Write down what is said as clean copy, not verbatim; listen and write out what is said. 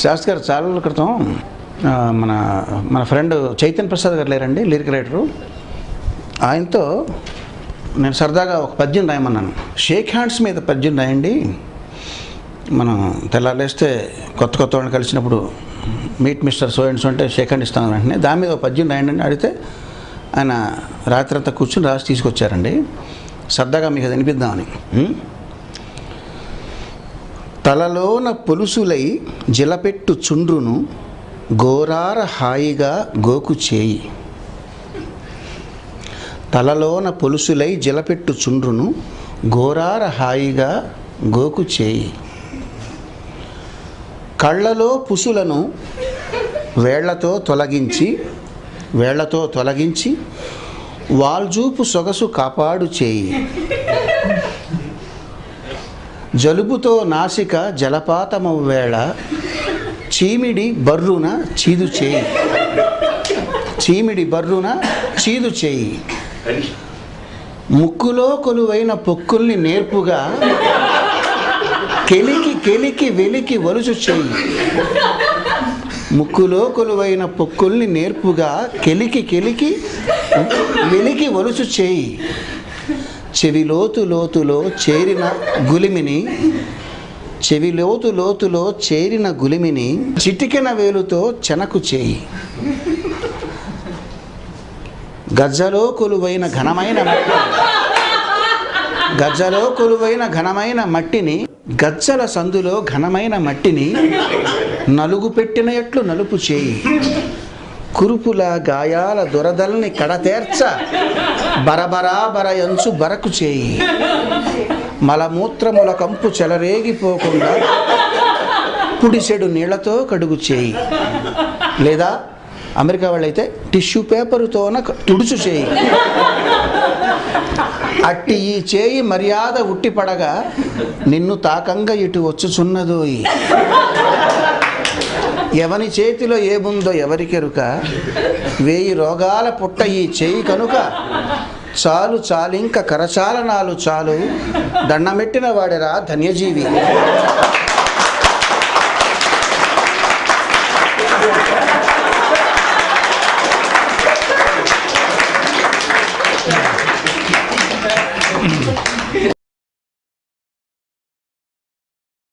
శాస్త్రి గారు చాలా రోజుల క్రితం మన మన ఫ్రెండ్ చైతన్య ప్రసాద్ గారు లేరండి, లిరిక్ రైటరు, ఆయనతో నేను సరదాగా ఒక పద్యం రాయమన్నాను. షేక్ హ్యాండ్స్ మీద పద్యం రాయండి, మనం తెల్లారేస్తే కొత్త వాళ్ళని కలిసినప్పుడు meet mister so and so అంటే షేక్ హ్యాండ్ ఇస్తాను వెంటనే, దాని మీద ఒక పద్యం రాయండి అని అడిగితే ఆయన రాత్రి అంతా కూర్చుని రాసి తీసుకొచ్చారండి. సరదాగా మీకు అది వినిపిద్దామని. తలలోన పొలుసులై జిలపెట్టు చుండ్రును గోరార హాయిగా గోకు చేయి. తలలోన పొలుసులై జిలపెట్టు చుండ్రును గోరార హాయిగా గోకు చేయి. కళ్ళలో పుసులను వేళ్లతో తొలగించి వాల్జూపు సొగసు కాపాడు చేయి. జలుబుతో నాసిక జలపాతమవ్వేళ చీమిడి బర్రున చీదు చేయి. ముక్కులో కొలువైన పొక్కుల్ని నేర్పుగా కెలికి వెలికి వలుసు చేయి. ముక్కులో కొలువైన పొక్కుల్ని నేర్పుగా కెలికి వెలికి వలుసు చేయి. చెవిలోతులో చేరిన గులిమిని చిటికెన వేలుతో చెనకు చేయి. గజ్జలో కొలువైన ఘనమైన మట్టిని గజ్జల సందులో ఘనమైన మట్టిని నలుగు పెట్టిన ఎట్లు నలుపు చేయి. కురుపుల గాయాల దురదల్ని కడతేర్చ బరయంచు బరకు చేయి. మలమూత్రముల కంపు చెలరేగిపోకుండా పుడిసెడు నీళ్లతో కడుగు చేయి. లేదా అమెరికా వాళ్ళైతే టిష్యూ పేపరుతోన తుడుచు చేయి. అట్టి ఈ చేయి మర్యాద ఉట్టిపడగా నిన్ను తాకంగా ఇటు వచ్చుచున్నదోయి. ఎవని చేతిలో ఏముందో ఎవరికెరుక, 1000 రోగాల పుట్ట ఈ చేయి కనుక. చాలింక కరచాలనాలు చాలు, దండమెట్టిన వాడెరా ధన్యజీవి.